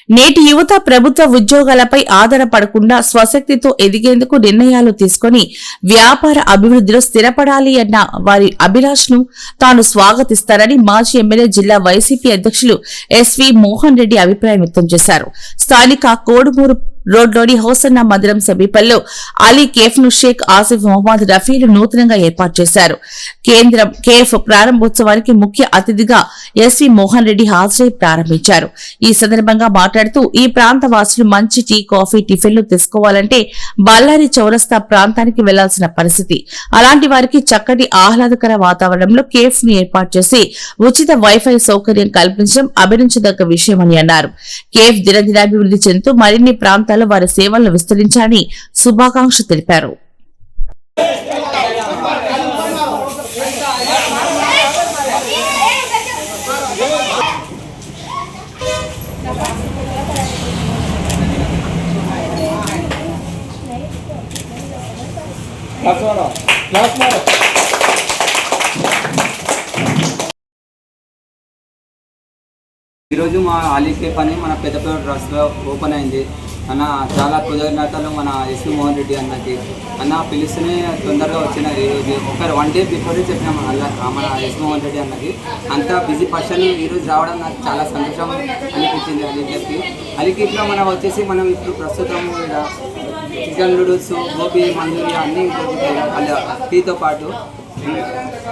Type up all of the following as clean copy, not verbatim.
నేటి యువత ప్రభుత్వ ఉద్యోగాలపై ఆధారపడకుండా స్వశక్తితో ఎదిగేందుకు నిర్ణయాలు తీసుకుని వ్యాపార అభివృద్ధిలో స్థిరపడాలి అన్న వారి అభిలాషను తాను స్వాగతిస్తారని మాజీ ఎమ్మెల్యే జిల్లా వైసీపీ అధ్యక్షులు ఎస్వి మోహన్ రెడ్డి అభిప్రాయం వ్యక్తం చేశారు. స్థానిక కోడుమూరు రోడ్లోని హోసన్న మందిరం సమీపంలో అలీ కేఫ్ ను షేక్ ఆసిఫ్ మొహమ్మద్ రఫీలు నూతనంగా ఏర్పాటు చేశారు. కేంద్రం కేఫ్ ప్రారంభోత్సవానికి ముఖ్య అతిథిగా ఎస్వి మోహన్ రెడ్డి హాజరై ప్రారంభించారు. ఈ సందర్భంగా మాట్లాడుతూ ఈ ప్రాంత వాసులు మంచి టీ, కాఫీ, టిఫిన్లు తీసుకోవాలంటే బళ్ళారి చౌరస్తా ప్రాంతానికి వెళ్లాల్సిన పరిస్థితి. అలాంటి వారికి చక్కటి ఆహ్లాదకర వాతావరణంలో కేఫ్ ను ఏర్పాటు చేసి ఉచిత వైఫై సౌకర్యం కల్పించడం అభినందదగ్గ విషయమని అన్నారు. కేఫ్ దినదినాభివృద్ధి చెందుతూ మరిన్ని ప్రాంతాల్లో వారి సేవలను విస్తరించాలని శుభాకాంక్షలు తెలిపారు. ఈరోజు మా అలీ కేఫ్ అని మన పెద్దపేట ట్రస్ట్లో ఓపెన్ అయింది అన్న. చాలా కృతజ్ఞతలు మన ఎస్వి మోహన్ రెడ్డి అన్నకి. అన్న పిలిస్తేనే తొందరగా వచ్చిన ఈరోజు ఒక 1 డే బిఫోరే చెప్పినాం మన ఎస్వి మోహన్ రెడ్డి అన్నకి. అంత బిజీ పర్సన్ ఈరోజు రావడం నాకు చాలా సంతోషం అనిపించింది. అలీ కేఫ్కి అలీ కేఫ్లో మనం వచ్చేసి మనం ఇప్పుడు ప్రస్తుతం చికెన్ నూడిల్స్, గోబీ మంచూరియా అన్నీ టీతో పాటు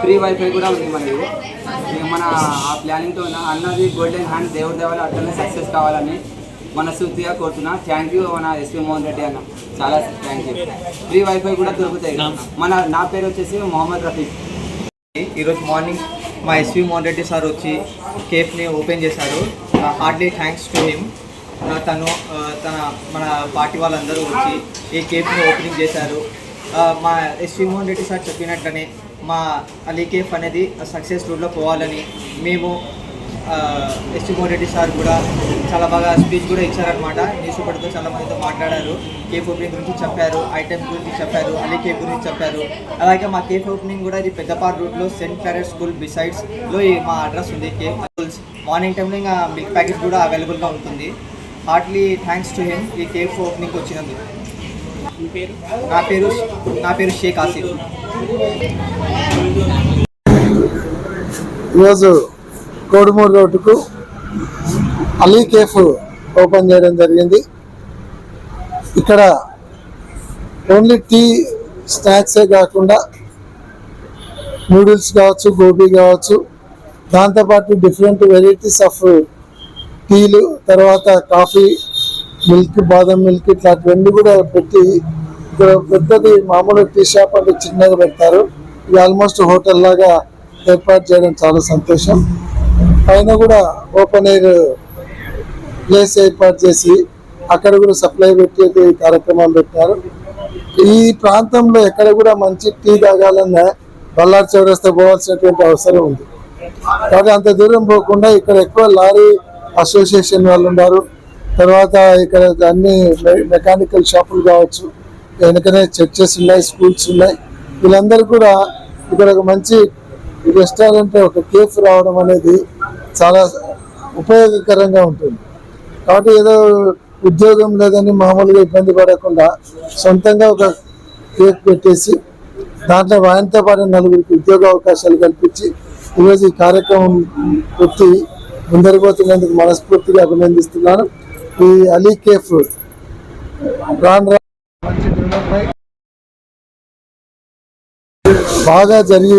ఫ్రీ వైఫై కూడా ఉంది మనకి. మన ఆ ప్లానింగ్తో అన్నది గోల్డెన్ హ్యాండ్ దేవుడి దేవాల అట్లనే సక్సెస్ కావాలని మనస్ఫూర్తిగా కోరుతున్నా. థ్యాంక్ యూ మన ఎస్వి మోహన్ రెడ్డి అన్న, చాలా థ్యాంక్ యూ. ఫ్రీ వైఫై కూడా దొరుకుతాయి. నా పేరు వచ్చేసి మొహమ్మద్ రఫీక్. ఈరోజు మార్నింగ్ మా ఎస్వి మోహన్ రెడ్డి సార్ వచ్చి కేఫ్ని ఓపెన్ చేశారు. Hardly thanks to him. మన పార్టీ వాళ్ళందరూ వచ్చి ఈ కేఫ్ని ఓపెనింగ్ చేశారు. మా ఎస్వి మోహన్ రెడ్డి సార్ చెప్పినట్లనే మా అలీ కేఫ్ అనేది సక్సెస్ రూట్లో పోవాలని మేము ఎస్వి మోహన్ రెడ్డి సార్ కూడా చాలా బాగా స్పీచ్ కూడా ఇచ్చారనమాట. న్యూస్ పేపర్తో చాలా మందితో మాట్లాడారు. కేఫ్ ఓపెనింగ్ గురించి చెప్పారు, ఐటమ్స్ గురించి చెప్పారు, అలీ కేఫ్ గురించి చెప్పారు. అలాగే మా కేఫ్ ఓపెనింగ్ కూడా ఇది పెద్దపార్ రూట్లో సెయింట్ క్లారెట్ స్కూల్ బిసైడ్స్లో మా అడ్రస్ ఉంది. కేఫ్ స్కూల్స్ మార్నింగ్ టైంలో ఇంకా మిల్క్ ప్యాకెట్ కూడా అవైలబుల్గా ఉంటుంది. హార్ట్లీ థ్యాంక్స్ టు హిమ్ ఈ కేఫ్ ఓపెనింగ్కి వచ్చినందుకు. నా పేరు షేక్ ఆసిఫ్. ఈరోజు కోడుమూరు రోడ్డుకు అలీ కేఫ్ ఓపెన్ చేయడం జరిగింది. ఇక్కడ ఓన్లీ టీ స్నాక్సే కాకుండా నూడిల్స్ కావచ్చు, గోబీ కావచ్చు, దాంతోపాటు డిఫరెంట్ వెరైటీస్ ఆఫ్ టీలు, తర్వాత కాఫీ, మిల్క్, బాదం మిల్క్ ఇట్లాంటివన్నీ కూడా పెట్టి ఇక్కడ పెద్దది మామూలు టీ షాప్ అంటే చిన్నగా పెడతారు. ఇది ఆల్మోస్ట్ హోటల్ లాగా ఏర్పాటు చేయడం చాలా సంతోషం. పైన కూడా ఓపెన్ ఎయిర్ ప్లేస్ ఏర్పాటు చేసి అక్కడ కూడా సప్లై పెట్టే కార్యక్రమాలు పెట్టారు. ఈ ప్రాంతంలో ఎక్కడ కూడా మంచి టీ తాగాలన్నా బళ్ళారి చౌరస్తా పోవాల్సినటువంటి అవసరం ఉంది. కాబట్టి అంత దూరం పోకుండా ఇక్కడ ఎక్కువ లారీ అసోసియేషన్ వాళ్ళు ఉన్నారు. తర్వాత ఇక్కడ అన్ని మెకానికల్ షాపులు కావచ్చు, వెనకనే చర్చెస్ ఉన్నాయి, స్కూల్స్ ఉన్నాయి. వీళ్ళందరూ కూడా ఇక్కడ ఒక మంచి రెస్టారెంట్, ఒక కేఫ్ రావడం అనేది చాలా ఉపయోగకరంగా ఉంటుంది. కాబట్టి ఏదో ఉద్యోగం లేదని మామూలుగా ఇబ్బంది పడకుండా సొంతంగా ఒక కేఫ్ పెట్టేసి దాంట్లో ఆయనతో పాటు 4గురికి ఉద్యోగ అవకాశాలు కల్పించి ఈరోజు ఈ కార్యక్రమం పెట్టి ముందరిపోతున్నందుకు మనస్ఫూర్తిగా అభినందిస్తున్నాను. ఈ అలీ కేఫ్ బాగా జరిగి